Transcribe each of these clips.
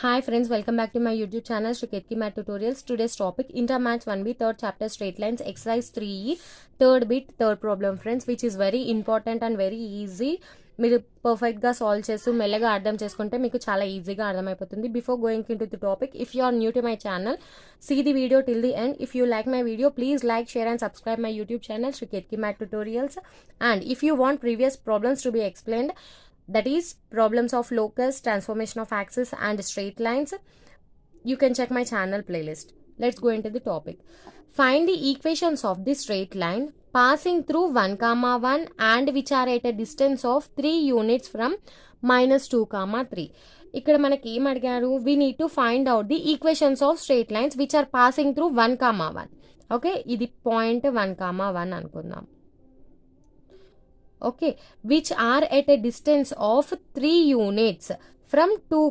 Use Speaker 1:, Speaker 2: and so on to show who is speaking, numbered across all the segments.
Speaker 1: Hi friends, welcome back to my YouTube channel Shri Ketki Math Tutorials. Today's topic Intermaths 1B, third chapter straight lines, exercise 3, third bit, third problem friends, which is very important and very easy. మీరు పర్ఫెక్ట్గా solve చేస్తూ మెల్లగా అర్థం చేసుకుంటే మీకు చాలా ఈజీగా అర్థమైపోతుంది. Before going into the topic, if you are new to my channel, see the video till the end. If you like my video, please like, share and subscribe my YouTube channel Shri Ketki Math Tutorials. And if you want previous problems to be explained, that is problems of locus, transformation of axis and straight lines, you can check my channel playlist. Let's go into the topic. Find the equations of the straight line passing through 1, 1 and which are at a distance of 3 units from -2, 3. ఇక్కడ మనకి ఏం అడిగారు, we need to find out the equations of straight lines which are passing through 1, 1. Okay, ఇది point 1, 1 అనుకుందాం. Okay, which are at a distance of 3 units from 2,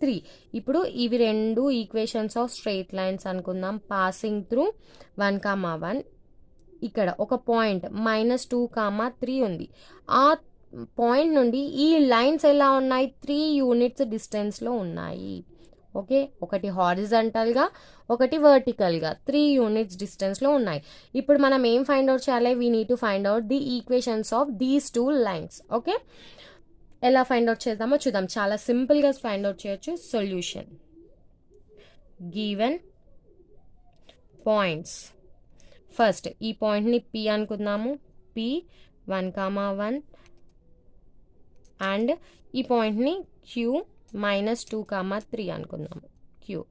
Speaker 1: 3. ఇప్పుడు ఇవి రెండు equations of straight lines అనుకుందాం. పాసింగ్ త్రూ 1, 1, ఇక్కడ ఒక point -2, 3 ఉంది. ఆ పాయింట్ నుండి ఈ లైన్స్ ఎలా ఉన్నాయి, 3 units డిస్టెన్స్లో ఉన్నాయి. ఓకే, ఒకటి హారిజంటల్గా, ఒకటి వర్టికల్గా 3 units డిస్టెన్స్లో ఉన్నాయి. ఇప్పుడు మనం ఏం ఫైండ్ అవుట్ చేయాలి, we need to find out the equations of these 2 lines. Okay, ఎలా ఫైండ్ అవుట్ చేద్దామో చూద్దాం. చాలా సింపుల్గా ఫైండ్ అవుట్ చేయొచ్చు. Solution, given points. ఫస్ట్ ఈ పాయింట్ని పి అనుకుందాము. పి 1, 1 అండ్ ఈ పాయింట్ని క్యూ -2, 3 అనుకుందాము. Q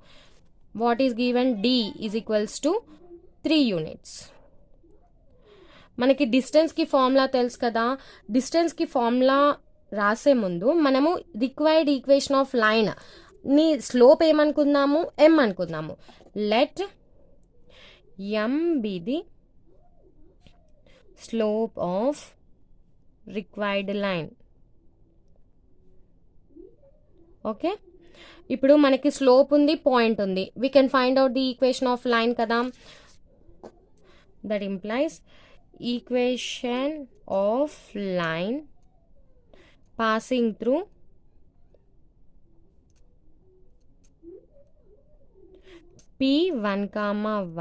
Speaker 1: what is given, D is equals to 3 units. మనకి డిస్టెన్స్కి ఫార్ములా తెలుసు కదా. డిస్టెన్స్కి ఫార్ములా రాసే ముందు మనము రిక్వైర్డ్ ఈక్వేషన్ ఆఫ్ లైన్ ని స్లోప్ ఏమనుకుందాము, ఎం అనుకుందాము. Let m be the slope of required line. Okay, ఇప్పుడు మనకి స్లోప్ ఉంది, పాయింట్ ఉంది. We can find out the equation of line కదా. That implies equation of line passing through p 1,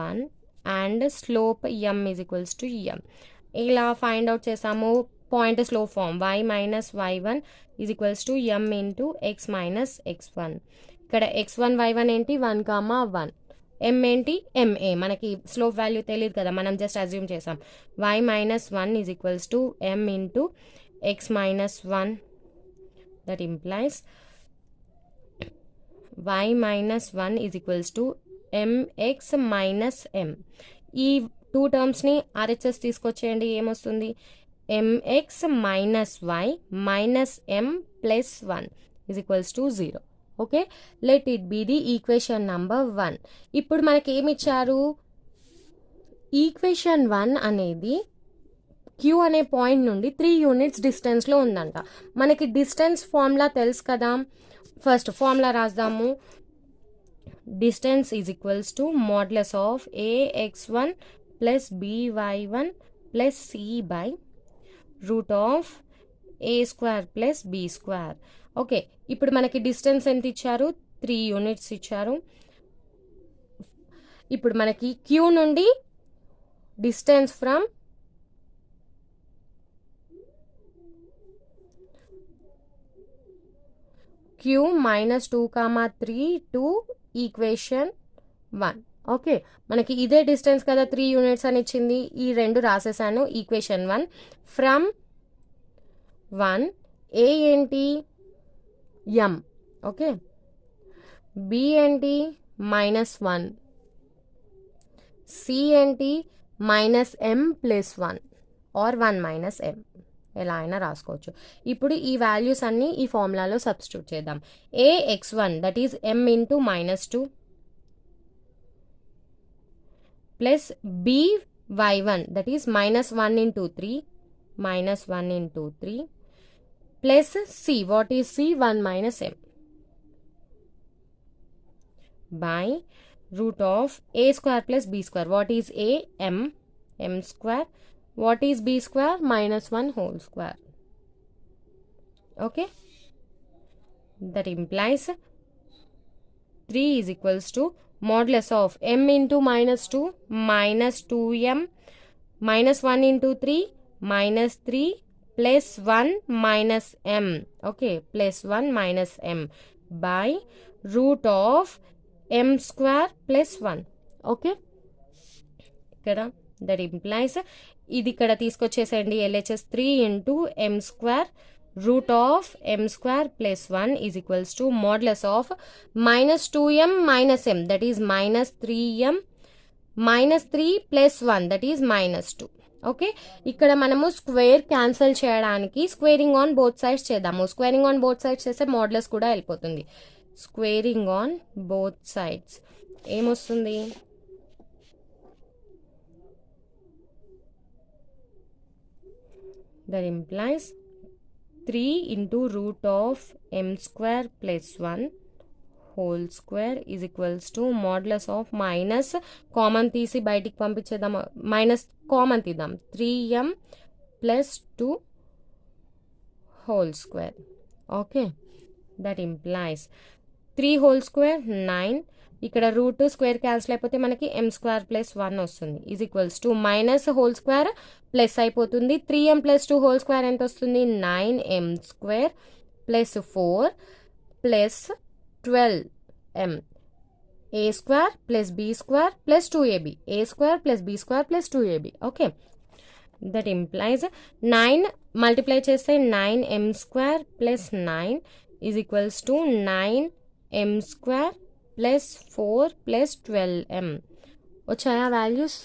Speaker 1: 1 and slope m is equals to m. ఇలా find out చేసాము. Point slope form y - y1 is equals to m into x - x1. ఇక్కడ x1 y1 ఏంటి, 1, 1. m ఏంటి, ma. మనకి slope value తెలియదు కదా, మనం just assume చేసాం. y - 1 is equals to m into x - 1. That implies y - 1 is equals to mx - m. ఈ 2 టర్మ్స్ని RHS తీసుకొచ్చేయండి, ఏమొస్తుంది, mx - y - m plus 1 is equals to 0. Okay, let it be the equation number 1. ఇప్పుడు మనకి ఏమి ఇచ్చారు, equation 1 అనేది queue అనే point నుండి 3 units డిస్టెన్స్లో ఉందంట. మనకి డిస్టెన్స్ ఫార్ములా తెలుసు కదా. ఫస్ట్ ఫార్ములా రాద్దాము. Distance is equals to modulus of ax1 plus by1 plus c by root of a square plus b square. Okay, ఇప్పుడు మనకి డిస్టెన్స్ ఎంత ఇచ్చారు, 3 units ఇచ్చారు. ఇప్పుడు మనకి క్యూ నుండి distance from Q -2, 3 to equation 1. Okay, మనకి ఇదే డిస్టెన్స్ కదా, 3 units అని ఇచ్చింది. ఈ రెండు రాసేసాను. ఈక్వేషన్ 1 ఫ్రమ్ 1 ఏ ఏంటి, m. ఓకే, b ఏంటి, -1, c ఏంటి, -m ప్లస్ 1 ఆర్ 1 - m, ఎలా అయినా రాసుకోవచ్చు. ఇప్పుడు ఈ వాల్యూస్ అన్నీ ఈ ఫార్ములాలో సబ్స్టిట్యూట్ చేద్దాం. ax1 that is m into -2 plus by1 that is -1 into 3 -1 into 3 plus c, what is c, 1 - m by root of a square plus b square. What is a, m square. What is b square, -1 whole square. Okay, that implies 3 is equals to modulus of m into minus 2 minus 2m minus 1 into 3 minus 3 plus 1 minus m. Okay, plus 1 minus m by root of m square plus 1. Okay, ఇక్కడ that implies ఇది ఇక్కడ తీసుకొచ్చేసండి LHS 3 into m square root of m square plus 1 is equals to modulus of minus 2m minus m, that is minus 3m minus 3 plus 1, that is minus 2. Okay, ఇక్కడ మనము square cancel చేయడానికి squaring on both sides చేద్దాము. Squaring on both sides చేస్తే modulus కూడా వెళ్ళిపోతుంది. Squaring on both sides ఏమొస్తుంది? that implies 3 into root of m square plus 1 whole square is equals to modulus of minus common తీసి బయటికి పంపించేద్దాం, minus common తీద్దాం, 3m plus 2 whole square. Okay, that implies 3 whole square 9. ఇక్కడ root square cancel అయిపోతే మనకి m square plus 1 వస్తుంది, is equals to minus hole square plus అయిపోతుంది. 3m plus 2 whole square ఎంత వస్తుంది? 9m square plus 4 plus 12m. a square plus b square plus 2ab, a square plus b square plus 2ab. Okay, that implies 9 multiply చేస్తే 9m square plus 9 is equals to 9m square plus 4 plus 12m. వచ్చాయా values?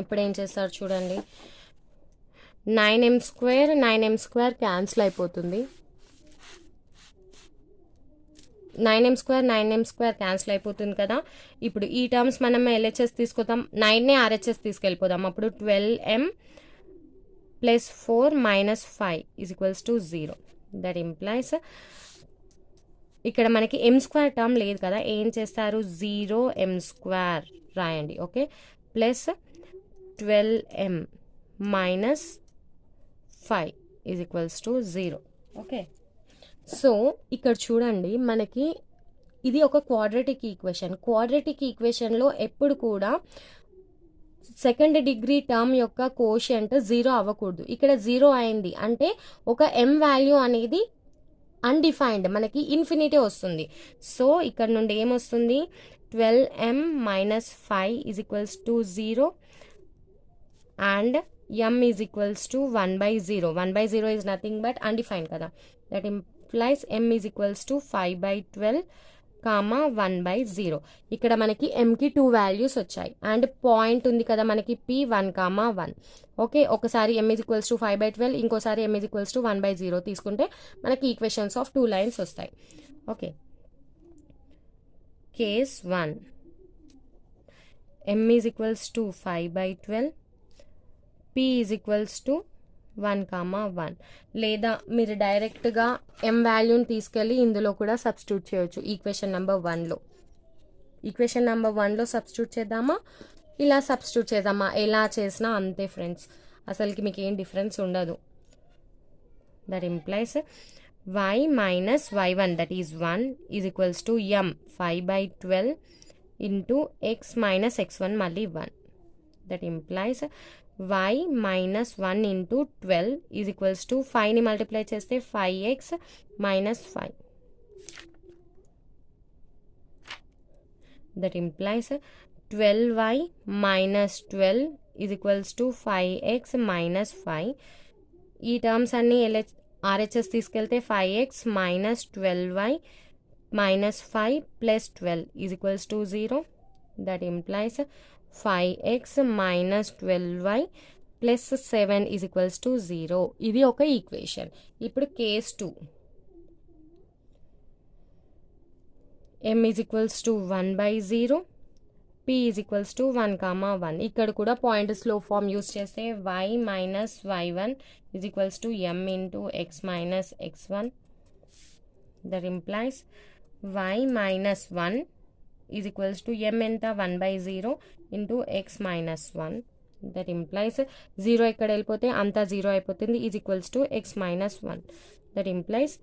Speaker 1: ఇప్పుడు ఏం చేస్తారు చూడండి, 9m square cancel అయిపోతుంది. 9m square cancel అయిపోతుంది కదా. ఇప్పుడు ఈ టర్మ్స్ మనం LHS తీసుకుందాం, 9నే RHS తీసుకెళ్ళిపోదాం. అప్పుడు 12m plus 4 minus 5 is equals to 0. That implies ఇక్కడ మనకి m స్క్వేర్ టర్మ్ లేదు కదా, ఏం చేస్తారు? 0m స్క్వేర్ రాయండి. Okay, plus 12m minus 5 is equals to 0. Okay, so ఇక్కడ చూడండి, మనకి ఇది ఒక క్వాడ్రాటిక్ ఈక్వేషన్. క్వాడ్రాటిక్ ఈక్వేషన్లో ఎప్పుడు కూడా సెకండ్ డిగ్రీ టర్మ్ యొక్క కోషియంట్ 0 అవ్వకూడదు. ఇక్కడ 0 అయింది అంటే ఒక m వాల్యూ అనేది అన్డిఫైన్డ్, మనకి ఇన్ఫినిటీ వస్తుంది. సో ఇక్కడ నుండి ఏమొస్తుంది? 12m minus 5 is equals to 0 and m is equals to 1/0. 1/0 is nothing but undefined కదా. That implies m is equals to 5/12 comma 1/0. ఇక్కడ మనకి mకి 2 వాల్యూస్ వచ్చాయి అండ్ పాయింట్ ఉంది కదా మనకి p 1,1. ఓకే, ఒకసారి m ఈజ్ ఈక్వల్స్ టు 5/12, ఇంకోసారి m ఈజ్ ఈక్వల్స్ టు 1/0 తీసుకుంటే మనకి ఈక్వేషన్స్ ఆఫ్ 2 లైన్స్ వస్తాయి. Okay, case 1 m is equals to 5/12, p is equals to 1,1. లేదా మీరు డైరెక్ట్గా m వాల్యూని తీసుకెళ్ళి ఇందులో కూడా సబ్స్టిట్యూట్ చేయొచ్చు. ఈక్వేషన్ నెంబర్ 1లో సబ్స్టిట్యూట్ చేద్దామా, ఇలా సబ్స్టిట్యూట్ చేద్దామా, ఎలా చేసినా అంతే ఫ్రెండ్స్, అసలుకి మీకు ఏం డిఫరెన్స్ ఉండదు. That implies y minus y1 that is 1 is equals to m 5/12 into x minus x1 మళ్ళీ 1. That implies y minus 1 into 12 is equals to 5ని మల్టిప్లై చేస్తే 5x minus 5. That implies 12y minus 12 is equals to 5x minus 5. ఈ terms అన్నీ RHS తీసుకెళ్తే 5x minus 12y minus 5 plus 12 is equals to 0. That implies 5x minus 12y plus 7 is equals to 0. ఇది ఒక equation. ఇప్పుడు case 2 m is equals to 1/0, p is equals to 1,1. ఇక్కడ కూడా point slow form use చేస్తే y minus y1 is equals to m into x minus x1. That implies y minus 1 is equals to m ఎంత 1/0 into x minus 1. That implies 0 ఇక్కడ వెళ్ళిపోతే అంతా 0 అయిపోతుంది, is equals to x minus 1. That implies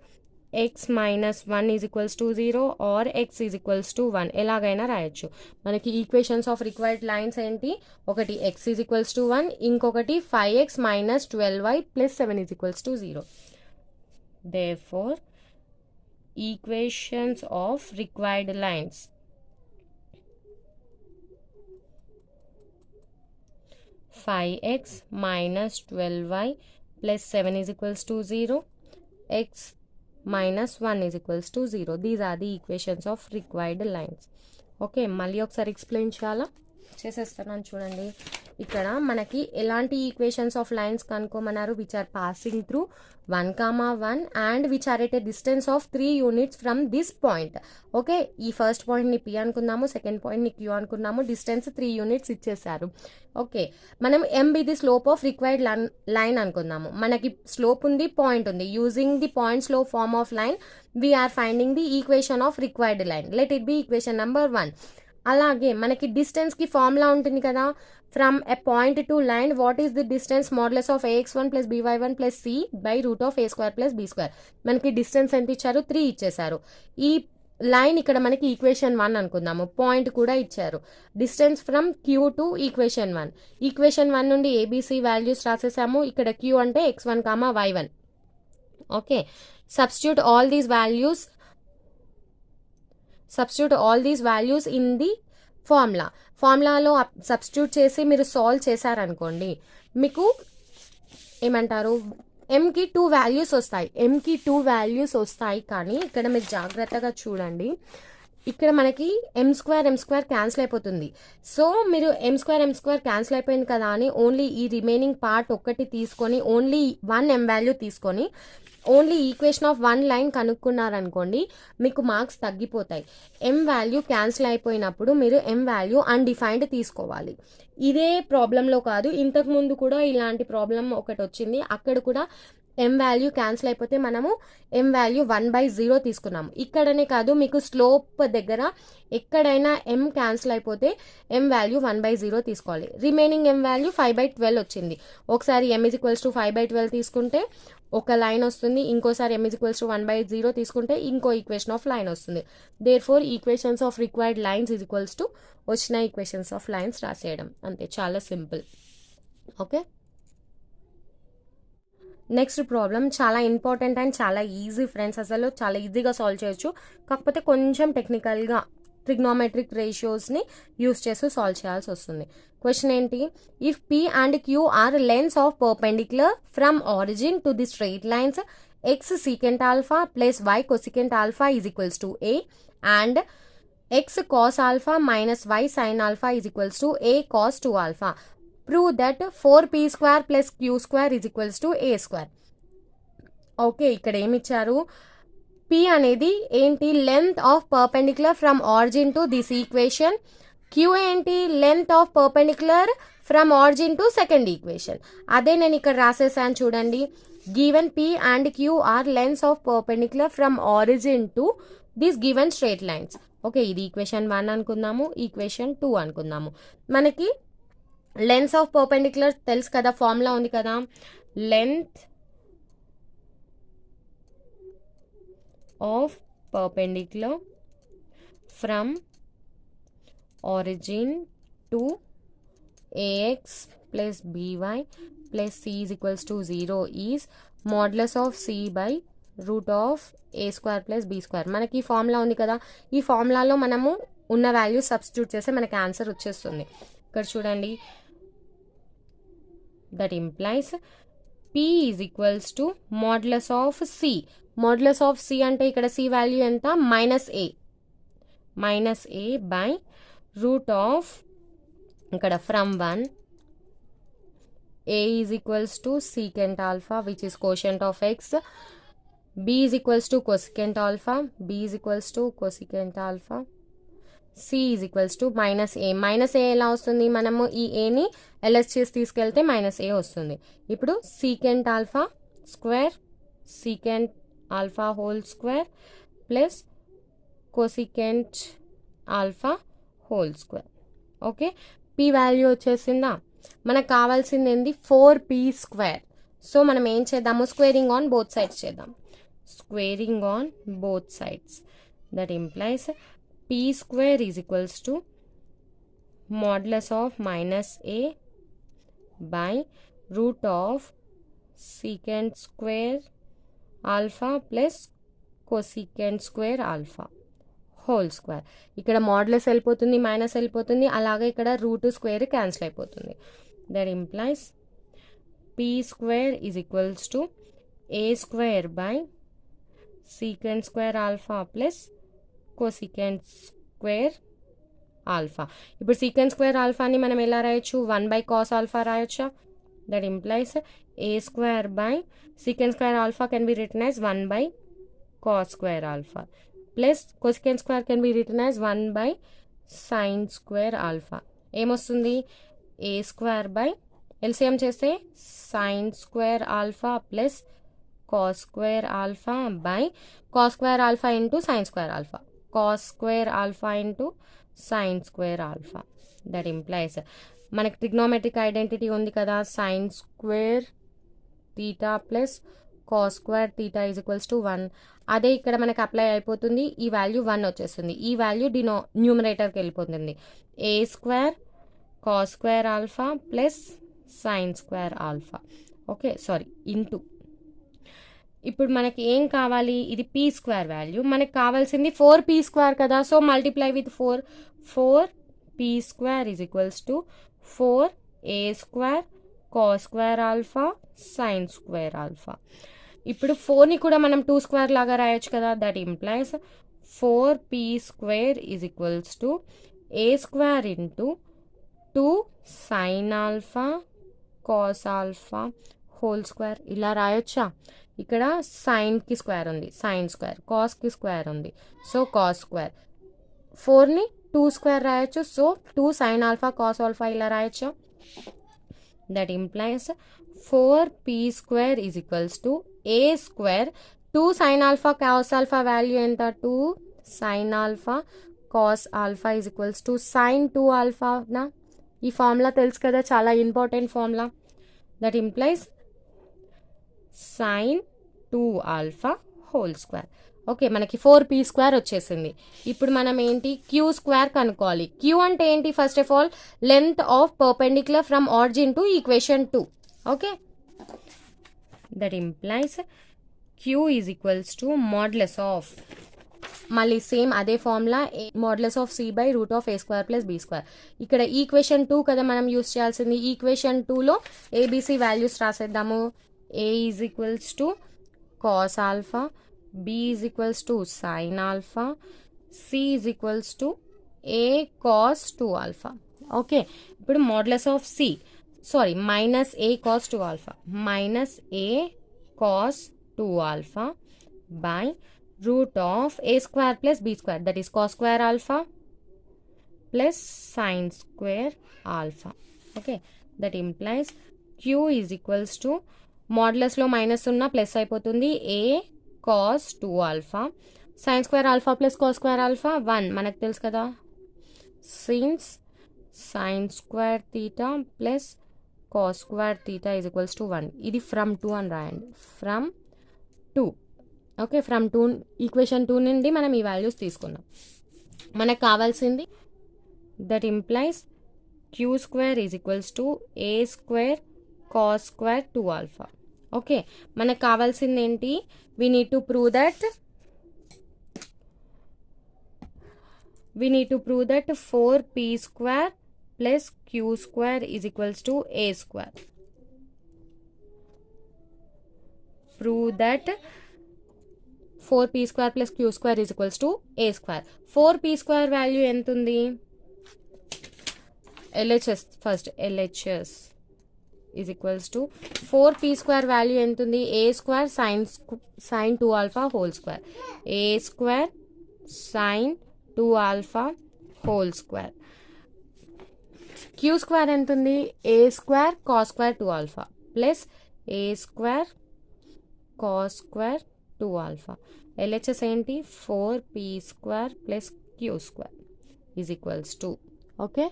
Speaker 1: x minus 1 is equals to 0 or x is equals to 1 ఎలాగైనా రాయొచ్చు. మనకి equations of required lines ఏంటి, ఒకటి x is equals to 1, ఇంకొకటి 5x minus 12y plus 7 is equals to 0. Therefore, equations of required lines (5x minus 12y plus 7 is equals to 0), x minus 1 is equals to 0. These are the equations of required lines. Okay, మళ్ళీ ఒకసారి explain చేయాలా, చేసేస్తున్నాను చూడండి. ఇక్కడ మనకి ఎలాంటి equations of lines కనుక్కోమన్నారు, which are passing through 1,1 and which are at a distance of 3 units from this point. Okay, ఈ ఫస్ట్ పాయింట్ని P అనుకున్నాము, సెకండ్ పాయింట్ని Q అనుకున్నాము, డిస్టెన్స్ 3 units ఇచ్చేసారు. ఓకే, మనం MB the slope of required line అనుకుందాము. మనకి స్లోప్ ఉంది, పాయింట్ ఉంది. Using the point slope form of line we are finding the equation of required line. Let it be equation number 1. అలాగే మనకి డిస్టెన్స్కి ఫార్ములా ఉంటుంది కదా, from a point to line what is the distance modulus of ax1 plus by1 plus c by root of a² plus b². మనకి distance ఎంత ఇచ్చారు, 3 ఇచ్చేసారు. ఈ లైన్ ఇక్కడ మనకి ఈక్వేషన్ 1 అనుకుందాము, పాయింట్ కూడా ఇచ్చారు. Distance from Q to equation 1. Equation 1 నుండి ABC వాల్యూస్ రాసేసాము. ఇక్కడ Q అంటే x1, y1. Okay, substitute all these values in the ఫార్ములాలో సబ్స్టిట్యూట్ చేసి మీరు సాల్వ్ చేశారనుకోండి, మీకు ఏమంటారు, ఎంకి 2 వాల్యూస్ వస్తాయి. కానీ ఇక్కడ మీరు జాగ్రత్తగా చూడండి, ఇక్కడ మనకి m² క్యాన్సిల్ అయిపోతుంది. సో మీరు m² క్యాన్సిల్ అయిపోయింది కదా అని ఓన్లీ ఈ రిమైనింగ్ పార్ట్ ఒక్కటి తీసుకొని ఓన్లీ 1 m వాల్యూ తీసుకొని ఓన్లీ ఈక్వేషన్ ఆఫ్ 1 లైన్ కనుక్కున్నారనుకోండి, మీకు మార్క్స్ తగ్గిపోతాయి. m వాల్యూ క్యాన్సిల్ అయిపోయినప్పుడు మీరు m వాల్యూ అన్డిఫైన్డ్ తీసుకోవాలి. ఇదే ప్రాబ్లంలో కాదు, ఇంతకుముందు కూడా ఇలాంటి ప్రాబ్లం ఒకటి వచ్చింది. అక్కడ కూడా m వాల్యూ క్యాన్సిల్ అయిపోతే మనము m వాల్యూ 1/0 తీసుకున్నాము. ఇక్కడనే కాదు, మీకు స్లోప్ దగ్గర ఎక్కడైనా m క్యాన్సిల్ అయిపోతే m వాల్యూ 1/0 తీసుకోవాలి. రిమైనింగ్ m వాల్యూ 5/12 వచ్చింది. ఒకసారి m is equals to 5/12 తీసుకుంటే ఒక లైన్ వస్తుంది, ఇంకోసారి m is equals to 1/0 తీసుకుంటే ఇంకో ఈక్వేషన్ ఆఫ్ లైన్ వస్తుంది. Therefore equations of required lines is equals to వచ్చిన ఈక్వేషన్స్ ఆఫ్ లైన్స్ రాసేయడం, అంతే, చాలా సింపుల్. ఓకే, నెక్స్ట్ ప్రాబ్లం చాలా ఇంపార్టెంట్ అండ్ చాలా ఈజీ ఫ్రెండ్స్, అసలు చాలా ఈజీగా సాల్వ్ చేయొచ్చు. కాకపోతే కొంచెం టెక్నికల్గా ట్రిగ్నోమెట్రిక్ రేషియోస్ని యూస్ చేస్తూ సాల్వ్ చేయాల్సి వస్తుంది. క్వశ్చన్ ఏంటి, if P and Q are lengths of perpendicular from origin to the straight lines x secant alpha plus y cosecant alpha is equals to a and x cos alpha minus y sin alpha is equals to a cos 2 alpha. Prove that 4p² plus q² is equals to a². Okay, ఇక్కడ ఏమి ఇచ్చారు, p అనేది ఏంటి, length of perpendicular from origin to this equation. q ఏంటి, length of perpendicular from origin to second equation. అదే నేను ఇక్కడ రాసేసాను చూడండి, given p and q are lengths of perpendicular from origin to this given straight lines. Okay, ఇది equation 1 అనుకుందాము, equation 2 అనుకుందాము. మనకి లెన్స్ ఆఫ్ పర్పెండిక్యులర్ తెలుసు కదా, ఫార్ములా ఉంది కదా, length of perpendicular from origin to ax plus by plus c is equals to 0 is modulus of c by root of a² plus b². మనకి ఈ ఫార్ములా ఉంది కదా, ఈ ఫార్ములాలో మనము ఉన్న వాల్యూ సబ్స్టిట్యూట్ చేస్తే మనకి ఆన్సర్ వచ్చేస్తుంది. ఇక్కడ చూడండి, that implies p is equals to modulus of c. Modulus of c అంటే ఇక్కడ c వాల్యూ ఎంత, minus a by root of ఇక్కడ from 1 a is equals to secant alpha which is quotient of x, b is equals to cosecant alpha, b is equals to cosecant alpha, c is equals to minus a. Minus a ఎలా వస్తుంది, మనము ఈ ఏని LS చేసి తీసుకెళ్తే minus a వస్తుంది. ఇప్పుడు secant alpha square, secant alpha whole square plus cosecant alpha whole square. Okay, p value వచ్చేసిందా, మనకు కావాల్సింది ఏంది 4p². సో మనం ఏం చేద్దాము, స్క్వేరింగ్ ఆన్ బోత్ సైడ్స్ చేద్దాం. squaring on both sides. That implies p square is equals to modulus of minus a by root of secant square alpha plus cosecant square alpha whole square. ఇక్కడ modulus వెళ్ళిపోతుంది, minus వెళ్ళిపోతుంది, అలాగే ఇక్కడ root square cancel అయిపోతుంది. That implies p square is equals to A square by secant square alpha plus cosecant square alpha. ఇప్పుడు secant square ఆల్ఫాని మనం ఎలా రాయొచ్చు? 1/cos ఆల్ఫా రాయొచ్చా? That implies a square by secant square alpha can be written as 1/cos square alpha plus cosecant square can be written as 1/sin square alpha. ఏమొస్తుంది? A square by LCM చేస్తే sin square alpha plus cos square alpha by cos square alpha into sin square alpha, cos square alpha into sin square alpha. That implies మనకి trigonometric identity ఉంది కదా, sin square theta plus cos square theta is equals to 1. అదే ఇక్కడ మనకి apply అయిపోతుంది, ఈ value 1 వచ్చేస్తుంది, ఈ వాల్యూ న్యూమరేటర్కి వెళ్ళిపోతుంది. A square cos square alpha plus sin square alpha. Okay, sorry, into. ఇప్పుడు మనకి ఏం కావాలి? ఇది పీ స్క్వేర్ వాల్యూ, మనకి కావాల్సింది 4p స్క్వేర్ కదా, so multiply with 4p square is equals to 4a square cos square alpha sin square alpha. ఇప్పుడు 4ని కూడా మనం 2 స్క్వేర్ లాగా రాయొచ్చు కదా. That implies 4p square is equals to A square into 2 sin alpha cos alpha whole square. ఇలా రాయొచ్చా? ఇక్కడ సైన్కి square ఉంది, sine square, కాస్కి square ఉంది, సో కాస్ స్క్వేర్. 4ని 2 స్క్వేర్ రాయొచ్చు, so 2 sin alpha cos alpha ఇలా రాయొచ్చా? That implies 4p square is equals to A square 2 sin alpha cos alpha value ఎంత? 2 sin alpha cos alpha is equals to sin 2 alpha. నా ఈ formula తెలుసు కదా, చాలా important formula. That implies sin 2 alpha whole square. Okay, మనకి 4p square వచ్చేసింది. ఇప్పుడు మనం ఏంటి? క్యూ స్క్వేర్ కనుక్కోవాలి. క్యూ అంటే ఏంటి? First of all length of perpendicular from origin to equation 2. Okay, that implies q is equals to modulus of, మళ్ళీ same అదే formula, modulus of C by root of A square plus B square. ఇక్కడ equation 2 కదా మనం use చేయాల్సింది. Equation 2లో a b c values రాసేద్దాము. A is equals to cos alpha, b is equals to sine alpha, c is equals to a cos 2 alpha. Okay, ఇప్పుడు modulus of c, sorry, minus a cos 2 alpha, minus a cos 2 alpha by root of A square plus B square, that is cos square alpha plus sine square alpha. Okay, that implies q is equals to మాడ్యులస్లో minus ఉన్న plus అయిపోతుంది, a cos 2 alpha sine square alpha plus cos square alpha 1 మనకు తెలుసు కదా, since sine square theta plus cos square theta is equals to 1. ఇది from 2 అని రాయండి, from 2. Okay, from 2 equation 2 నుండి మనం ఈ వాల్యూస్ తీసుకున్నాం. మనకు కావాల్సింది that implies Q square is equals to A square cos square 2 alpha. Okay, మనకు కావాల్సింది ఏంటి? We need to prove that 4p square plus queue square is equals to A square. Prove that 4p square plus queue square is equals to A square. 4p square value ఎంత ఉంది? LHS first, LHS is equals to 4p square value ఎంత ఉంది? ఏ square sine 2 alpha whole square, a square sine 2 alpha whole square. Q square ఎంత ఉంది? ఏ square cos square 2 alpha plus a square cos square 2 alpha. LHS ఏంటి? 4p square plus queue square is equals to, okay,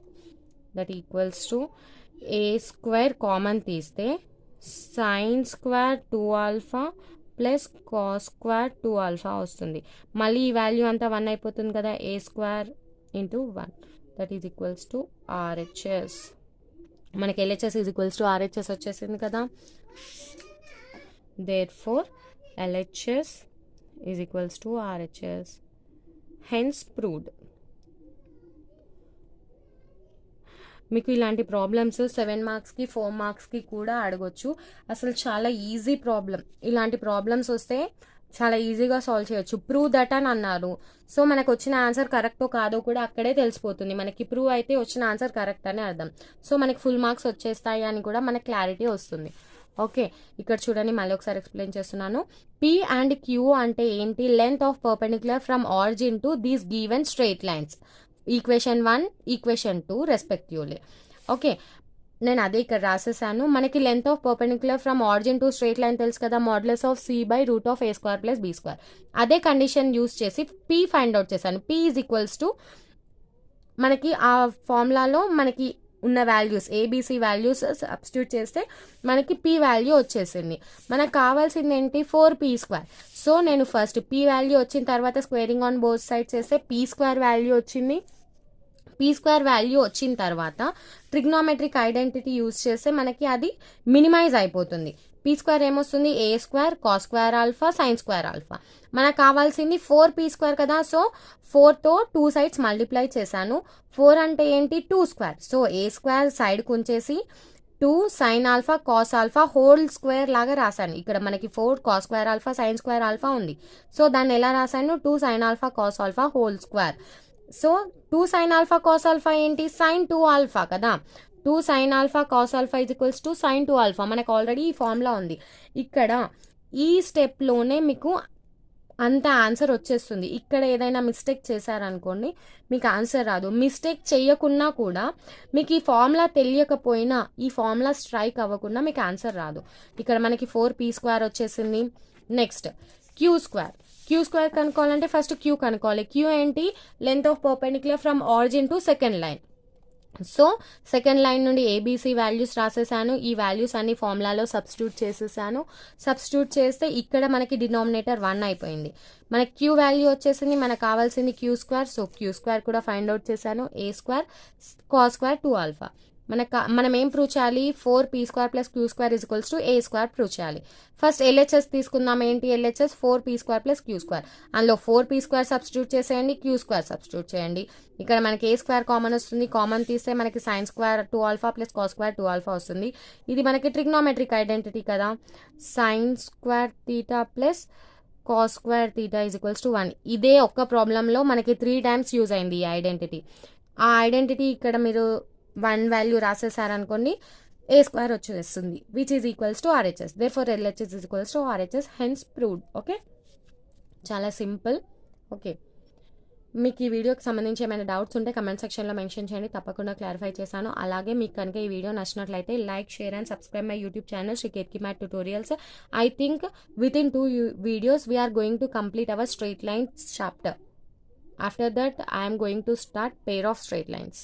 Speaker 1: that equals to A square common తీస్తే sine square 2 alpha plus cos square 2 alpha వస్తుంది. మళ్ళీ ఈ value అంతా 1 అయిపోతుంది కదా, a square into 1 that is equals to RHS. మనకి LHS is equals to RHS వచ్చేసింది కదా. Therefore LHS is equals to RHS, hence proved. మీకు ఇలాంటి ప్రాబ్లమ్స్ 7 మార్క్స్కి 4 మార్క్స్కి కూడా అడగొచ్చు. అసలు చాలా ఈజీ ప్రాబ్లం. ఇలాంటి ప్రాబ్లమ్స్ వస్తే చాలా ఈజీగా సాల్వ్ చేయొచ్చు. ప్రూవ్ దట్ అని అన్నారు, సో మనకు వచ్చిన ఆన్సర్ కరెక్టో కాదో కూడా అక్కడే తెలిసిపోతుంది. మనకి ప్రూవ్ అయితే వచ్చిన ఆన్సర్ కరెక్ట్ అని అర్థం. సో మనకి ఫుల్ మార్క్స్ వచ్చేస్తాయి అని కూడా మనకు క్లారిటీ వస్తుంది. ఓకే, ఇక్కడ చూడండి, మళ్ళీ ఒకసారి ఎక్స్ప్లెయిన్ చేస్తున్నాను. పి అండ్ క్యూ అంటే ఏంటి? Length of perpendicular from origin to these given straight lines. Equation 1, equation 2 respectively. Okay, నేను అదే ఇక్కడ రాసేసాను. మనకి length of perpendicular from origin to straight line తెలుసు కదా, modulus of C by root of A square plus B square. అదే condition use చేసి P find out చేశాను. పి ఈజ్ ఈక్వల్స్ టు మనకి ఆ ఫార్ములాలో మనకి ఉన్న వాల్యూస్ ఏబిసి వాల్యూస్ సబ్స్టిట్యూట్ చేస్తే మనకి పి వాల్యూ వచ్చేసింది. మనకు కావాల్సింది ఏంటి? 4p square. సో నేను ఫస్ట్ పి వాల్యూ వచ్చిన తర్వాత స్క్వేరింగ్ ఆన్ బోత్ సైడ్స్ చేస్తే పి స్క్వేర్ వాల్యూ వచ్చింది. పీ స్క్వేర్ వాల్యూ వచ్చిన తర్వాత ట్రిగ్నోమెట్రిక్ ఐడెంటిటీ యూజ్ చేస్తే మనకి అది మినిమైజ్ అయిపోతుంది. పీ స్క్వేర్ ఏమొస్తుంది? A square cos square alpha sine square alpha. మనకు కావాల్సింది 4p స్క్వేర్ కదా, సో 4తో 2 సైడ్స్ మల్టిప్లై చేశాను. 4 అంటే ఏంటి? 2 స్క్వేర్. సో ఏ స్క్వేర్ సైడ్కి ఉంచేసి 2 sine alpha cos alpha whole square లాగా రాశాను. ఇక్కడ మనకి 4 cos square alpha sine square alpha ఉంది. సో దాన్ని ఎలా రాశాను? 2 sine alpha cos alpha whole square. So 2 sine alpha cos alpha ఏంటి? సైన్ 2 ఆల్ఫా కదా. 2 sine alpha cos alpha is equals to sine 2 alpha. మనకు ఆల్రెడీ ఈ ఫార్ములా ఉంది. ఇక్కడ ఈ స్టెప్లోనే మీకు అంత ఆన్సర్ వచ్చేస్తుంది. ఇక్కడ ఏదైనా మిస్టేక్ చేశారనుకోండి మీకు ఆన్సర్ రాదు. మిస్టేక్ చేయకున్నా కూడా మీకు ఈ ఫార్ములా తెలియకపోయినా, ఈ ఫార్ములా స్ట్రైక్ అవ్వకుండా మీకు ఆన్సర్ రాదు. ఇక్కడ మనకి 4p స్క్వేర్ వచ్చేసింది. Next q square. Q square కనుక్కోవాలంటే ఫస్ట్ క్యూ కనుక్కోవాలి. క్యూ ఏంటి? Length of perpendicular from origin to second line. So second line నుండి ఏబీసీ వాల్యూస్ రాసేసాను. ఈ వాల్యూస్ అన్ని ఫార్ములాలో సబ్స్టిట్యూట్ చేసేసాను. సబ్స్టిట్యూట్ చేస్తే ఇక్కడ మనకి డినామినేటర్ 1 అయిపోయింది. మనకి క్యూ వాల్యూ వచ్చేసింది. మనకు కావాల్సింది q square. So q square కూడా ఫైండ్ అవుట్ చేశాను. A square cos square 2 alpha. మనం ఏం ప్రూవ్ చేయాలి? 4p square plus queue square is equals to A square prove చేయాలి. ఫస్ట్ ఎల్హెచ్ఎస్ తీసుకుందాం. ఏంటి LHS? 4p square plus queue square. అందులో 4p square substitute చేసేయండి, క్యూ స్క్వేర్ సబ్స్టిట్యూట్ చేయండి. ఇక్కడ మనకి ఏ స్క్వేర్ కామన్ వస్తుంది. కామన్ తీస్తే మనకి sine square 2 alpha plus cos square 2 alpha వస్తుంది. ఇది మనకి ట్రిగ్నోమెట్రిక్ ఐడెంటిటీ కదా. Sign square theta plus cos square theta is equals to 1. ఇదే ఒక్క ప్రాబ్లంలో మనకి 3 టైమ్స్ యూజ్ అయింది ఈ ఐడెంటిటీ. ఆ ఐడెంటిటీ ఇక్కడ మీరు 1 వాల్యూ రాసేసారనుకోండి, ఏ స్క్వేర్ వచ్చేస్తుంది, which is equals to RHS. Therefore LHS is equals to RHS, hence proved. Okay, చాలా సింపుల్. ఓకే, మీకు ఈ వీడియోకి సంబంధించి ఏమైనా డౌట్స్ ఉంటే కమెంట్ సెక్షన్లో మెన్షన్ చేయండి, తప్పకుండా క్లారిఫై చేశాను. అలాగే మీకు కనుక ఈ వీడియో నచ్చినట్లయితే like, share and subscribe my YouTube channel Shri Ketaki math tutorials. I think with in 2 videos we are going to complete our straight lines chapter. After that I am going to start pair of straight lines.